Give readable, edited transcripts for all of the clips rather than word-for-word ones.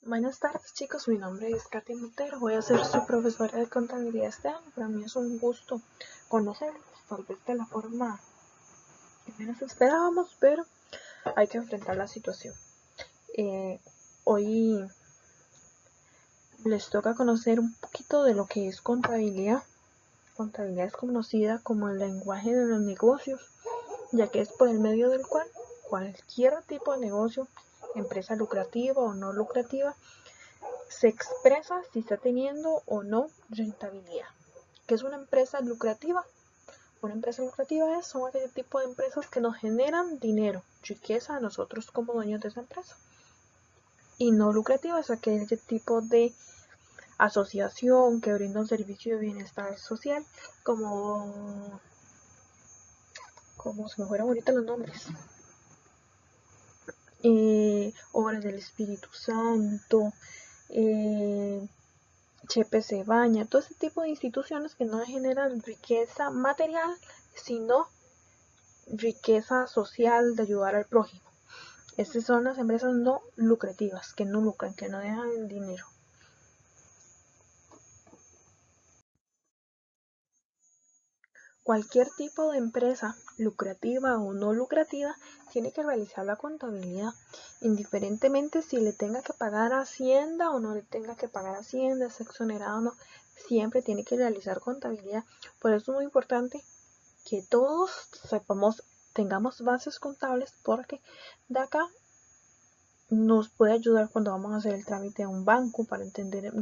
Buenas tardes chicos, mi nombre es Katy Montero, voy a ser su profesora de contabilidad este año. Para mí es un gusto conocerlos, tal vez de la forma que menos esperábamos, pero hay que enfrentar la situación. Hoy les toca conocer un poquito de lo que es contabilidad. Contabilidad es conocida como el lenguaje de los negocios, ya que es por el medio del cual cualquier tipo de negocio, empresa lucrativa o no lucrativa, se expresa si está teniendo o no rentabilidad. ¿Qué es una empresa lucrativa? Una empresa lucrativa son aquel tipo de empresas que nos generan dinero, riqueza a nosotros como dueños de esa empresa. Y no lucrativa es aquel tipo de asociación que brinda un servicio de bienestar social, como se me fueron ahorita los nombres. Obras del Espíritu Santo, Chepe se baña, todo ese tipo de instituciones que no generan riqueza material, sino riqueza social de ayudar al prójimo. Estas son las empresas no lucrativas, que no lucran, que no dejan dinero. Cualquier tipo de empresa, lucrativa o no lucrativa, tiene que realizar la contabilidad, indiferentemente si le tenga que pagar a Hacienda o no le tenga que pagar a Hacienda, es exonerado o no, siempre tiene que realizar contabilidad. Por eso es muy importante que todos tengamos bases contables, porque de acá nos puede ayudar cuando vamos a hacer el trámite a un banco para entender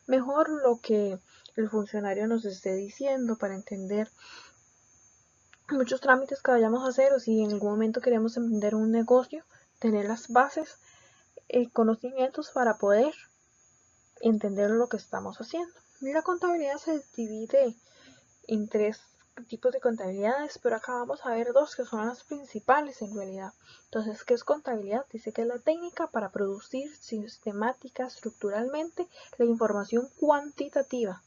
mejor lo que el funcionario nos esté diciendo, para entender muchos trámites que vayamos a hacer, o si en algún momento queremos emprender un negocio, tener las bases, conocimientos para poder entender lo que estamos haciendo. La contabilidad se divide en tres tipos de contabilidades, pero acá vamos a ver dos que son las principales en realidad. Entonces, ¿qué es contabilidad? Dice que es la técnica para producir sistemática, estructuralmente, la información cuantitativa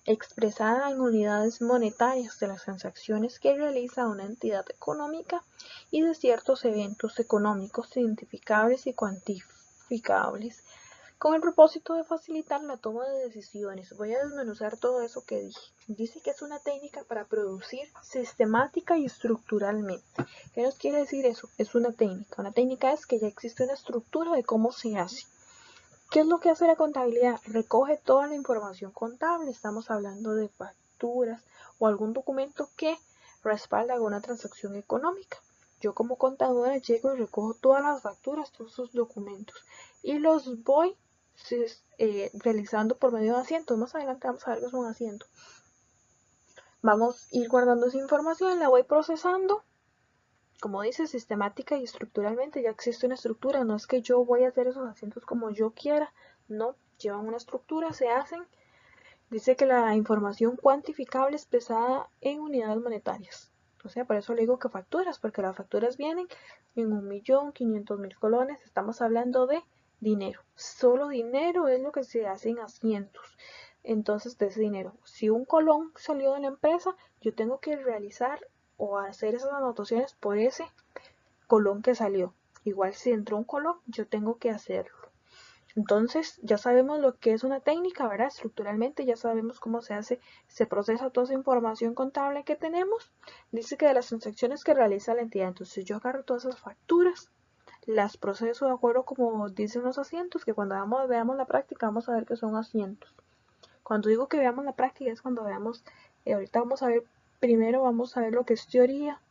expresada en unidades monetarias de las transacciones que realiza una entidad económica y de ciertos eventos económicos identificables y cuantificables, con el propósito de facilitar la toma de decisiones. Voy a desmenuzar todo eso que dije. Dice que es una técnica para producir sistemática y estructuralmente. ¿Qué nos quiere decir eso? Es una técnica. Una técnica es que ya existe una estructura de cómo se hace. ¿Qué es lo que hace la contabilidad? Recoge toda la información contable. Estamos hablando de facturas o algún documento que respalda alguna transacción económica. Yo como contadora llego y recojo todas las facturas, todos esos documentos, y los voy realizando por medio de asientos. Más adelante vamos a ver qué es un asiento. Vamos a ir guardando esa información, la voy procesando. Como dice, sistemática y estructuralmente, ya existe una estructura. No es que yo voy a hacer esos asientos como yo quiera, no, llevan una estructura, se hacen. Dice que la información cuantificable es pesada en unidades monetarias. O sea, por eso le digo que facturas, porque las facturas vienen en 1.500.000 colones. Estamos hablando de dinero. Solo dinero es lo que se hace en asientos. Entonces, de ese dinero, si un colón salió de la empresa, yo tengo que realizar o hacer esas anotaciones por ese colón que salió. Igual si entró un colón, yo tengo que hacerlo. Entonces ya sabemos lo que es una técnica, ¿verdad? Estructuralmente ya sabemos cómo se hace, se procesa toda esa información contable que tenemos. Dice que de las transacciones que realiza la entidad, entonces yo agarro todas esas facturas, las proceso de acuerdo como dicen los asientos, que cuando veamos la práctica vamos a ver que son asientos. Cuando digo que veamos la práctica es cuando veamos, ahorita vamos a ver, primero vamos a ver lo que es teoría,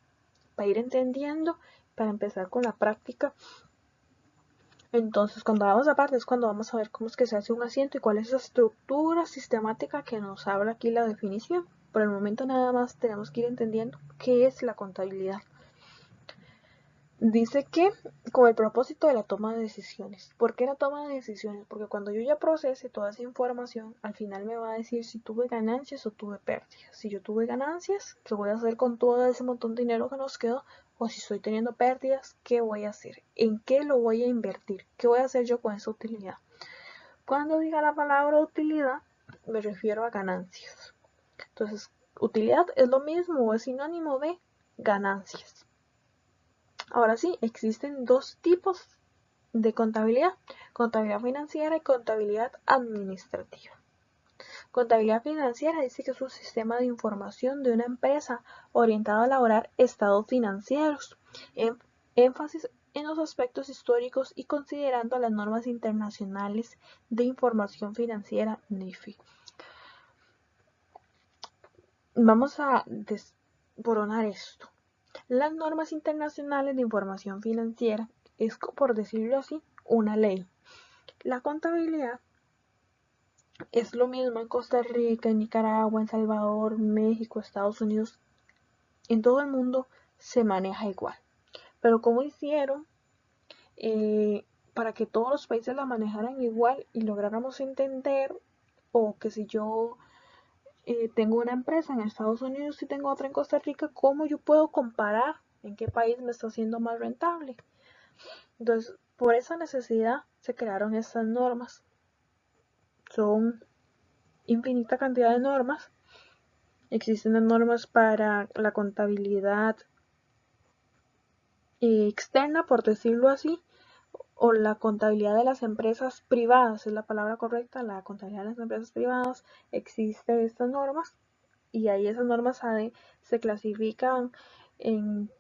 para ir entendiendo, para empezar con la práctica. Entonces, cuando vamos aparte es cuando vamos a ver cómo es que se hace un asiento y cuál es esa estructura sistemática que nos habla aquí la definición. Por el momento nada más tenemos que ir entendiendo qué es la contabilidad. Dice que con el propósito de la toma de decisiones. ¿Por qué la toma de decisiones? Porque cuando yo ya procese toda esa información, al final me va a decir si tuve ganancias o tuve pérdidas. Si yo tuve ganancias, ¿qué voy a hacer con todo ese montón de dinero que nos quedó? O si estoy teniendo pérdidas, ¿qué voy a hacer? ¿En qué lo voy a invertir? ¿Qué voy a hacer yo con esa utilidad? Cuando diga la palabra utilidad, me refiero a ganancias. Entonces, utilidad es lo mismo o es sinónimo de ganancias. Ahora sí, existen dos tipos de contabilidad: contabilidad financiera y contabilidad administrativa. Contabilidad financiera dice que es un sistema de información de una empresa orientado a elaborar estados financieros, énfasis en los aspectos históricos y considerando las normas internacionales de información financiera (NIFI). Vamos a desboronar esto. Las normas internacionales de información financiera es, por decirlo así, una ley. La contabilidad es lo mismo en Costa Rica, en Nicaragua, en Salvador, México, Estados Unidos. En todo el mundo se maneja igual. Pero ¿cómo hicieron para que todos los países la manejaran igual y lográramos entender? O que si yo tengo una empresa en Estados Unidos y tengo otra en Costa Rica, ¿cómo yo puedo comparar en qué país me está haciendo más rentable? Entonces, por esa necesidad se crearon estas normas. Son infinita cantidad de normas. Existen las normas para la contabilidad externa, por decirlo así, o la contabilidad de las empresas privadas, es la palabra correcta, la contabilidad de las empresas privadas. Existen estas normas y ahí esas normas se clasifican en,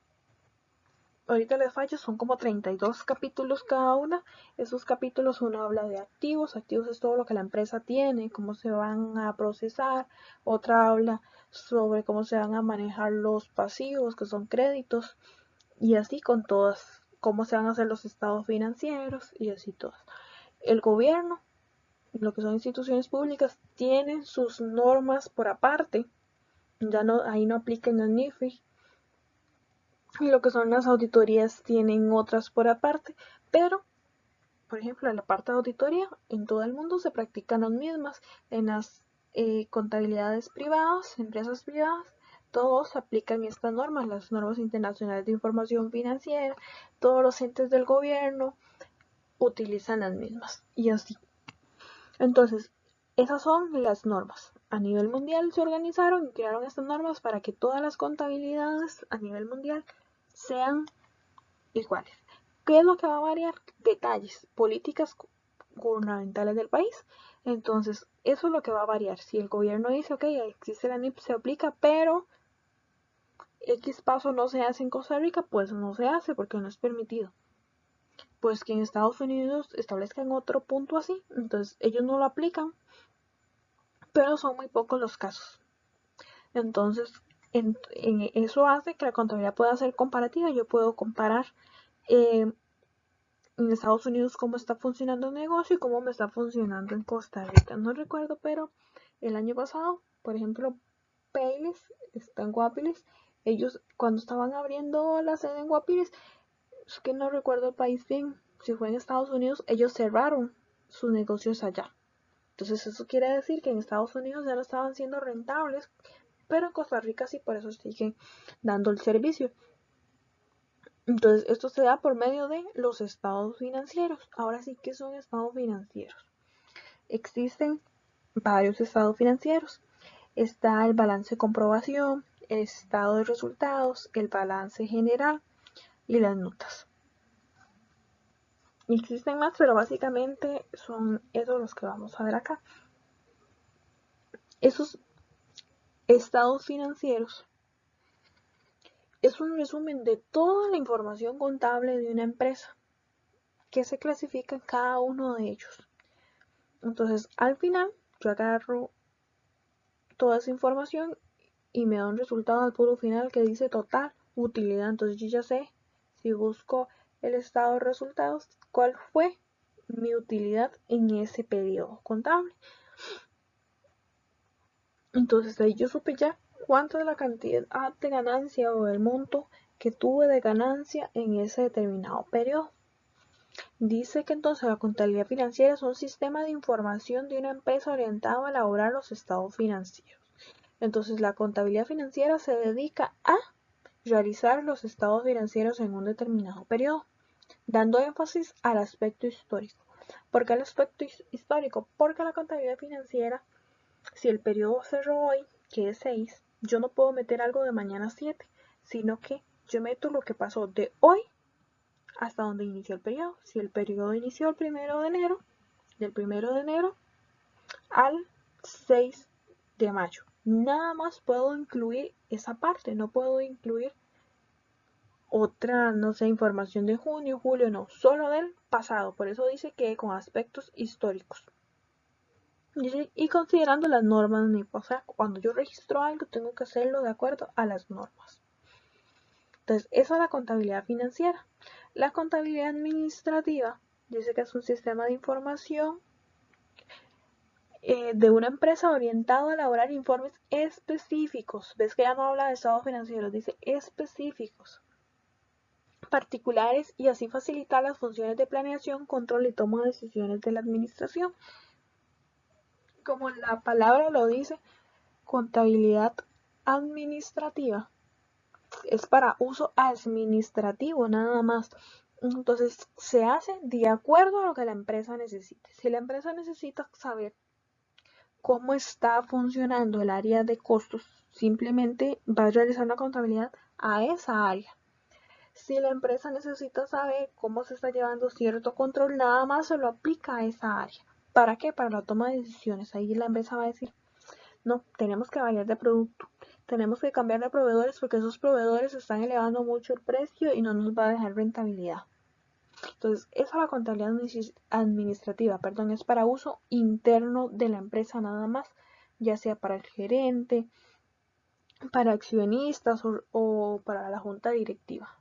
ahorita les fallo, son como 32 capítulos cada una. Esos capítulos, uno habla de activos es todo lo que la empresa tiene, cómo se van a procesar. Otra habla sobre cómo se van a manejar los pasivos, que son créditos, y así con todas, cómo se van a hacer los estados financieros y así todas. El gobierno, lo que son instituciones públicas, tienen sus normas por aparte, ya no, ahí no aplican el NIFI. Y lo que son las auditorías tienen otras por aparte, pero por ejemplo en la parte de auditoría en todo el mundo se practican las mismas. En las contabilidades privadas, empresas privadas, todos aplican estas normas, las normas internacionales de información financiera. Todos los entes del gobierno utilizan las mismas y así. Entonces, esas son las normas. A nivel mundial se organizaron y crearon estas normas para que todas las contabilidades a nivel mundial sean iguales. ¿Qué es lo que va a variar? Detalles, políticas gubernamentales del país. Entonces, eso es lo que va a variar. Si el gobierno dice, ok, existe la NIP, se aplica, pero X paso no se hace en Costa Rica, pues no se hace porque no es permitido. Pues que en Estados Unidos establezcan otro punto así, entonces ellos no lo aplican, pero son muy pocos los casos. Entonces, eso hace que la contabilidad pueda ser comparativa. Yo puedo comparar en Estados Unidos cómo está funcionando el negocio y cómo me está funcionando en Costa Rica. No recuerdo, pero el año pasado, por ejemplo, Payless está en Guapiles. Ellos, cuando estaban abriendo la sede en Guapiles, es que no recuerdo el país bien, si fue en Estados Unidos, ellos cerraron sus negocios allá. Entonces eso quiere decir que en Estados Unidos ya no estaban siendo rentables, pero en Costa Rica sí, por eso siguen dando el servicio. Entonces esto se da por medio de los estados financieros. Ahora sí, ¿qué son estados financieros? Existen varios estados financieros. Está el balance de comprobación, el estado de resultados, el balance general y las notas. Existen más, pero básicamente son esos los que vamos a ver acá. Esos estados financieros es un resumen de toda la información contable de una empresa que se clasifica en cada uno de ellos. Entonces, al final, yo agarro toda esa información y me da un resultado al puro final que dice total utilidad. Entonces, yo ya sé, si busco el estado de resultados, cuál fue mi utilidad en ese periodo contable. Entonces, ahí yo supe ya cuánto es la cantidad de ganancia o el monto que tuve de ganancia en ese determinado periodo. Dice que entonces la contabilidad financiera es un sistema de información de una empresa orientado a elaborar los estados financieros. Entonces la contabilidad financiera se dedica a realizar los estados financieros en un determinado periodo, dando énfasis al aspecto histórico. ¿Por qué el aspecto histórico? Porque la contabilidad financiera, si el periodo cerró hoy, que es 6, yo no puedo meter algo de mañana 7, sino que yo meto lo que pasó de hoy hasta donde inició el periodo. Si el periodo inició el 1 de enero, del 1 de enero al 6 de mayo. Nada más puedo incluir esa parte, no puedo incluir otra, no sé, información de junio, julio, no, solo del pasado. Por eso dice que con aspectos históricos. Y considerando las normas NIF, o sea, cuando yo registro algo tengo que hacerlo de acuerdo a las normas. Entonces, esa es la contabilidad financiera. La contabilidad administrativa dice que es un sistema de información de una empresa orientado a elaborar informes específicos. Ves que ya no habla de estados financieros, dice específicos, particulares, y así facilitar las funciones de planeación, control y toma de decisiones de la administración. Como la palabra lo dice, contabilidad administrativa es para uso administrativo nada más. Entonces se hace de acuerdo a lo que la empresa necesite. Si la empresa necesita saber cómo está funcionando el área de costos, simplemente va a realizar una contabilidad a esa área. Si la empresa necesita saber cómo se está llevando cierto control, nada más se lo aplica a esa área. ¿Para qué? Para la toma de decisiones. Ahí la empresa va a decir, no, tenemos que variar de producto, tenemos que cambiar de proveedores porque esos proveedores están elevando mucho el precio y no nos va a dejar rentabilidad. Entonces, esa la contabilidad administrativa, es para uso interno de la empresa nada más, ya sea para el gerente, para accionistas o para la junta directiva.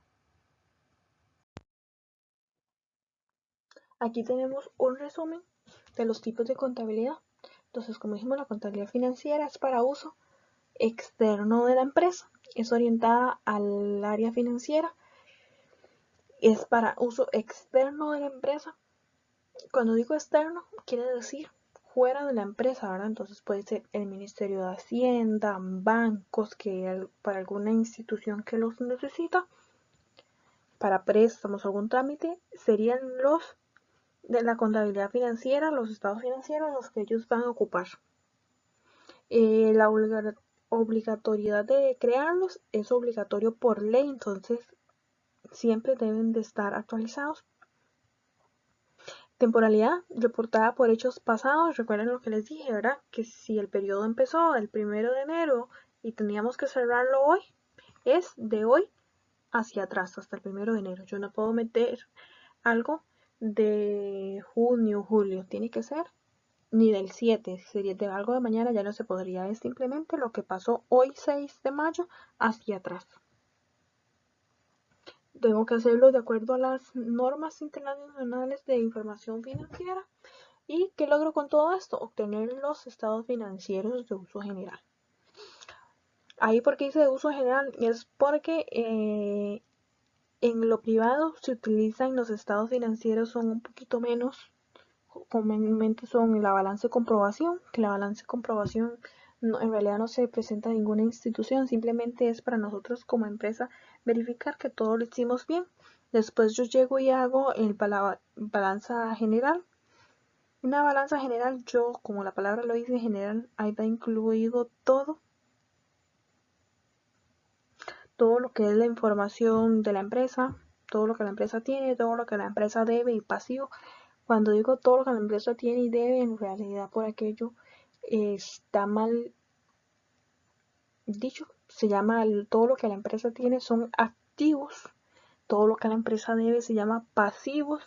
Aquí tenemos un resumen de los tipos de contabilidad. Entonces, como dijimos, la contabilidad financiera es para uso externo de la empresa, es orientada al área financiera, es para uso externo de la empresa. Cuando digo externo, quiere decir fuera de la empresa, ¿verdad? Entonces puede ser el Ministerio de Hacienda, bancos, que para alguna institución que los necesita, para préstamos o algún trámite, serían los de la contabilidad financiera, los estados financieros, los que ellos van a ocupar. La obligatoriedad de crearlos es obligatorio por ley, entonces siempre deben de estar actualizados. Temporalidad reportada por hechos pasados. Recuerden lo que les dije, ¿verdad? Que si el periodo empezó el 1 de enero y teníamos que cerrarlo hoy, es de hoy hacia atrás, hasta el 1 de enero. Yo no puedo meter algo de junio, julio. Tiene que ser ni del 7. Si sería de algo de mañana ya no se podría. Es simplemente lo que pasó hoy 6 de mayo hacia atrás. Tengo que hacerlo de acuerdo a las normas internacionales de información financiera. ¿Y qué logro con todo esto? Obtener los estados financieros de uso general. Ahí, ¿por qué dice de uso general? Es porque en lo privado se utilizan los estados financieros, son un poquito menos, comúnmente son la balanza de comprobación, que la balanza de comprobación en realidad no se presenta a ninguna institución, simplemente es para nosotros como empresa verificar que todo lo hicimos bien. Después yo llego y hago la balanza general. Una balanza general, yo, como la palabra lo dice, general, ahí va incluido todo lo que es la información de la empresa, todo lo que la empresa tiene, todo lo que la empresa debe y pasivo. Cuando digo todo lo que la empresa tiene y debe, en realidad por aquello está mal dicho. Se llama todo lo que la empresa tiene son activos, todo lo que la empresa debe se llama pasivos,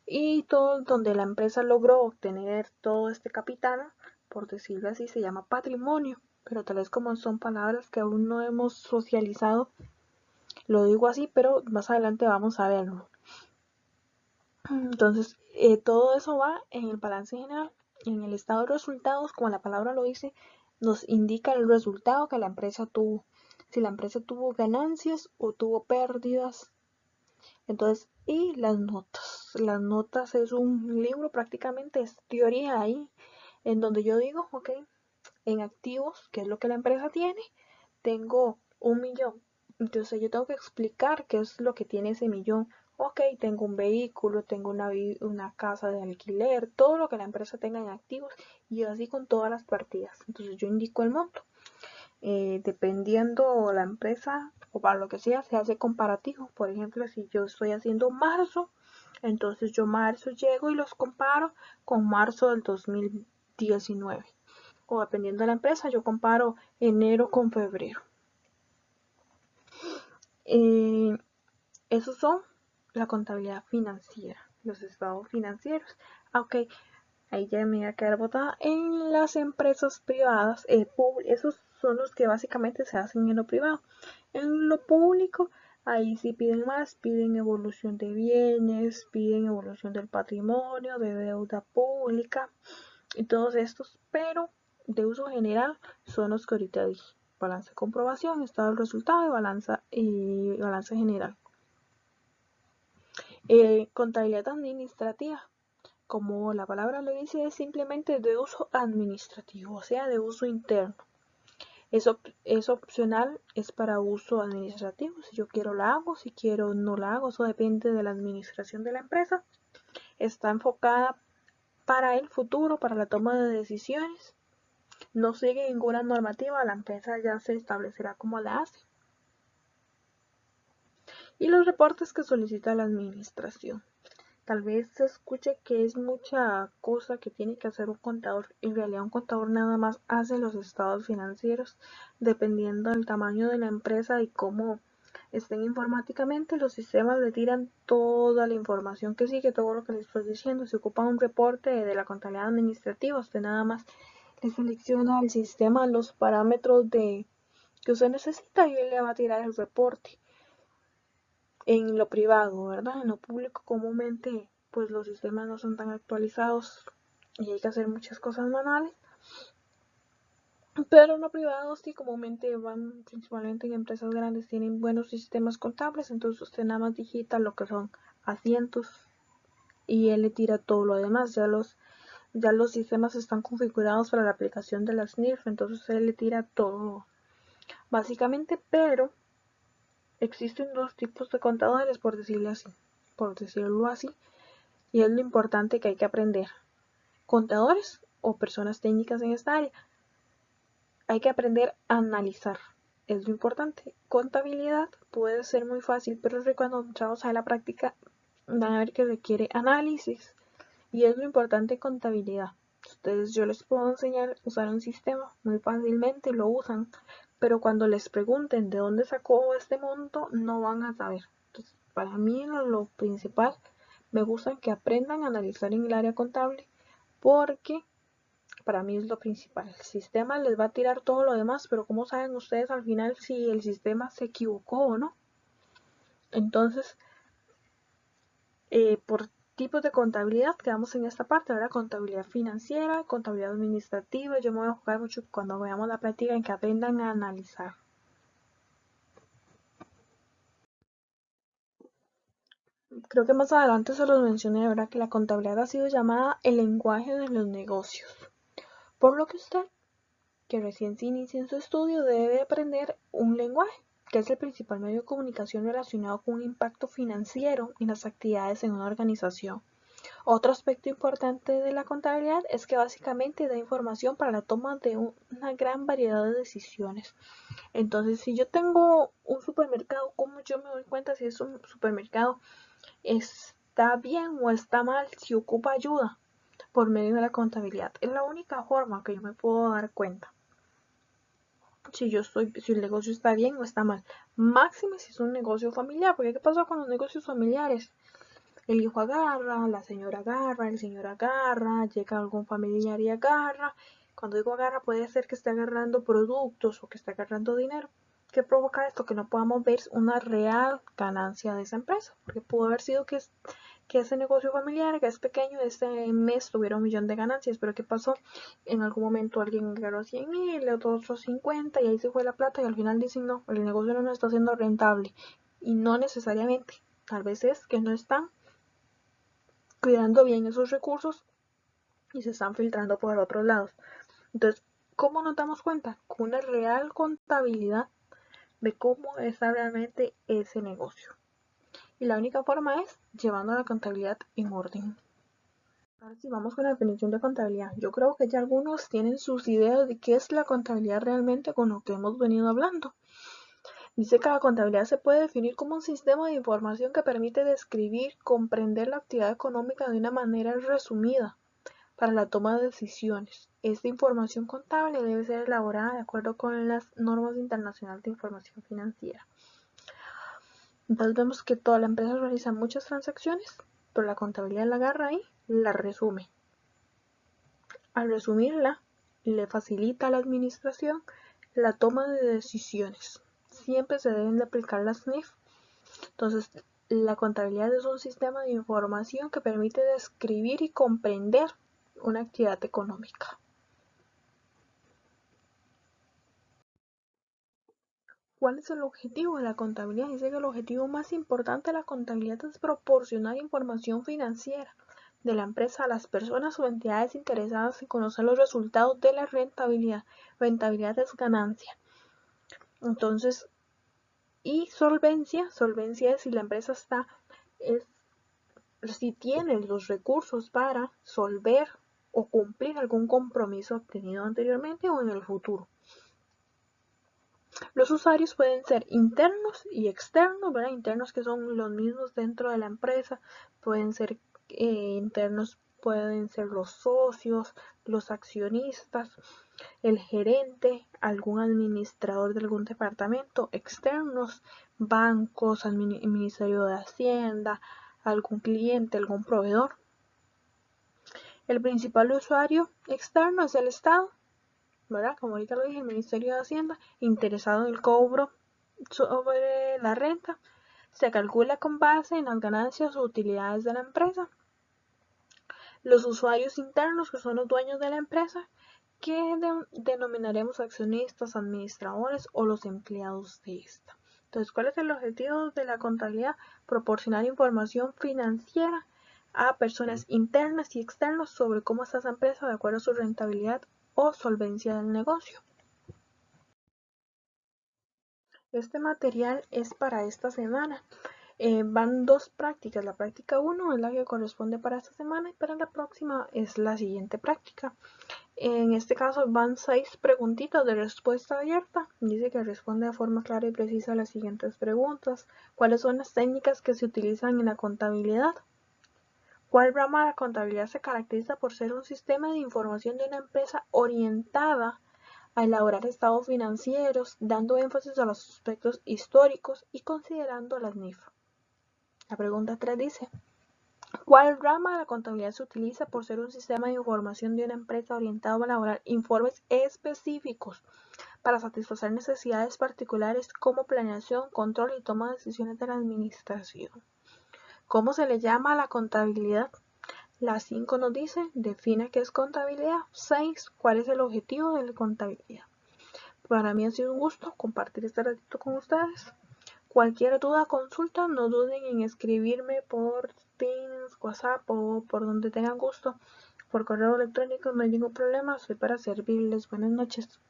y todo donde la empresa logró obtener todo este capital, por decirlo así, se llama patrimonio. Pero tal vez como son palabras que aún no hemos socializado, lo digo así, pero más adelante vamos a verlo. Entonces, todo eso va en el balance general. En el estado de resultados, como la palabra lo dice, nos indica el resultado que la empresa tuvo. Si la empresa tuvo ganancias o tuvo pérdidas. Entonces, y las notas. Las notas es un libro, prácticamente es teoría ahí, en donde yo digo, ok, en activos, que es lo que la empresa tiene, tengo 1.000.000. Entonces yo tengo que explicar qué es lo que tiene ese millón. Ok, tengo un vehículo, tengo una casa de alquiler, todo lo que la empresa tenga en activos, y así con todas las partidas. Entonces yo indico el monto. dependiendo la empresa o para lo que sea, se hace comparativo. Por ejemplo, si yo estoy haciendo marzo, entonces yo marzo llego y los comparo con marzo del 2019. O dependiendo de la empresa, yo comparo enero con febrero. Esos son la contabilidad financiera, los estados financieros. Aunque ahí ya me iba a quedar botada en las empresas privadas. Esos son los que básicamente se hacen en lo privado. En lo público, ahí sí piden más, piden evolución de bienes, piden evolución del patrimonio, de deuda pública y todos estos, pero de uso general son los que ahorita dije: balanza de comprobación, estado del resultado y balanza general. Contabilidad administrativa, como la palabra lo dice, es simplemente de uso administrativo, o sea, de uso interno. Es opcional, es para uso administrativo. Si yo quiero la hago, si quiero no la hago, eso depende de la administración de la empresa. Está enfocada para el futuro, para la toma de decisiones. No sigue ninguna normativa, la empresa ya se establecerá cómo la hace. Y los reportes que solicita la administración. Tal vez se escuche que es mucha cosa que tiene que hacer un contador. En realidad un contador nada más hace los estados financieros. Dependiendo del tamaño de la empresa y cómo estén informáticamente, los sistemas le tiran toda la información que sigue, todo lo que les estoy diciendo. Si ocupa un reporte de la contabilidad administrativa, usted nada más le selecciona al sistema los parámetros que usted necesita y él le va a tirar el reporte. En lo privado, ¿verdad? En lo público comúnmente pues los sistemas no son tan actualizados y hay que hacer muchas cosas manuales. Pero en lo privado sí, comúnmente van principalmente en empresas grandes, tienen buenos sistemas contables, entonces usted nada más digita lo que son asientos y él le tira todo lo demás. Ya los sistemas están configurados para la aplicación de las NIRF, entonces él le tira todo básicamente. Pero existen dos tipos de contadores, por decirlo así, y es lo importante que hay que aprender. Contadores o personas técnicas en esta área, hay que aprender a analizar, es lo importante. Contabilidad puede ser muy fácil, pero cuando entramos a la práctica van a ver que requiere análisis, y es lo importante en contabilidad. Yo les puedo enseñar a usar un sistema muy fácilmente, lo usan, pero cuando les pregunten de dónde sacó este monto, no van a saber. Entonces, para mí lo principal, me gusta que aprendan a analizar en el área contable, porque para mí es lo principal. El sistema les va a tirar todo lo demás, pero ¿cómo saben ustedes al final si el sistema se equivocó o no? Entonces, por tipos de contabilidad quedamos en esta parte. Ahora contabilidad financiera, contabilidad administrativa. Yo me voy a enfocar mucho cuando veamos la práctica en que aprendan a analizar. Creo que más adelante se los mencioné, ahora que la contabilidad ha sido llamada el lenguaje de los negocios, por lo que usted, que recién se inicia en su estudio, debe aprender un lenguaje, que es el principal medio de comunicación relacionado con un impacto financiero en las actividades en una organización. Otro aspecto importante de la contabilidad es que básicamente da información para la toma de una gran variedad de decisiones. Entonces, si yo tengo un supermercado, ¿cómo yo me doy cuenta si es un supermercado está bien o está mal, si ocupa ayuda? Por medio de la contabilidad. Es la única forma que yo me puedo dar cuenta si el negocio está bien o está mal. Máximo si es un negocio familiar, porque ¿qué pasa con los negocios familiares? El hijo agarra, la señora agarra, el señor agarra, llega algún familiar y agarra. Cuando digo agarra, puede ser que esté agarrando productos o que esté agarrando dinero. ¿Qué provoca esto? Que no podamos ver una real ganancia de esa empresa, porque pudo haber sido que ese negocio familiar, que es pequeño, este mes tuviera 1 millón de ganancias, pero ¿qué pasó? En algún momento alguien agarró 100,000, otros 50, y ahí se fue la plata, y al final dicen, no, el negocio no está siendo rentable. Y no necesariamente, tal vez es que no están cuidando bien esos recursos y se están filtrando por otros lados. Entonces, ¿cómo nos damos cuenta? Con una real contabilidad de cómo está realmente ese negocio. Y la única forma es llevando la contabilidad en orden. Ahora sí, vamos con la definición de contabilidad. Yo creo que ya algunos tienen sus ideas de qué es la contabilidad realmente con lo que hemos venido hablando. Dice que la contabilidad se puede definir como un sistema de información que permite describir, comprender la actividad económica de una manera resumida para la toma de decisiones. Esta información contable debe ser elaborada de acuerdo con las normas internacionales de información financiera. Entonces vemos que toda la empresa realiza muchas transacciones, pero la contabilidad la agarra y la resume. Al resumirla, le facilita a la administración la toma de decisiones. Siempre se deben de aplicar las NIF. Entonces, la contabilidad es un sistema de información que permite describir y comprender una actividad económica. ¿Cuál es el objetivo de la contabilidad? Dice que el objetivo más importante de la contabilidad es proporcionar información financiera de la empresa a las personas o entidades interesadas en conocer los resultados de la rentabilidad. Rentabilidad es ganancia. Entonces, y solvencia es si la empresa si tiene los recursos para solver o cumplir algún compromiso obtenido anteriormente o en el futuro. Los usuarios pueden ser internos y externos, ¿verdad? Internos que son los mismos dentro de la empresa, pueden ser internos, pueden ser los socios, los accionistas, el gerente, algún administrador de algún departamento, externos, bancos, Ministerio de Hacienda, algún cliente, algún proveedor. El principal usuario externo es el Estado, ¿verdad? Como ahorita lo dije, el Ministerio de Hacienda, interesado en el cobro sobre la renta. Se calcula con base en las ganancias o utilidades de la empresa. Los usuarios internos, que son los dueños de la empresa, que denominaremos accionistas, administradores o los empleados de esta. Entonces, ¿cuál es el objetivo de la contabilidad? Proporcionar información financiera a personas internas y externas sobre cómo está esa empresa de acuerdo a su rentabilidad o solvencia del negocio. Este material es para esta semana. Van dos prácticas. La práctica 1 es la que corresponde para esta semana y para la próxima es la siguiente práctica. En este caso van 6 preguntitas de respuesta abierta. Dice que responde de forma clara y precisa a las siguientes preguntas. ¿Cuáles son las técnicas que se utilizan en la contabilidad? ¿Cuál rama de la contabilidad se caracteriza por ser un sistema de información de una empresa orientada a elaborar estados financieros, dando énfasis a los aspectos históricos y considerando las NIF? La pregunta 3 dice, ¿cuál rama de la contabilidad se utiliza por ser un sistema de información de una empresa orientado a elaborar informes específicos para satisfacer necesidades particulares como planeación, control y toma de decisiones de la administración? ¿Cómo se le llama a la contabilidad? La 5 nos dice, define qué es contabilidad. 6, ¿cuál es el objetivo de la contabilidad? Para mí ha sido un gusto compartir este ratito con ustedes. Cualquier duda, consulta, no duden en escribirme por Teams, WhatsApp o por donde tengan gusto. Por correo electrónico no hay ningún problema, soy para servirles. Buenas noches.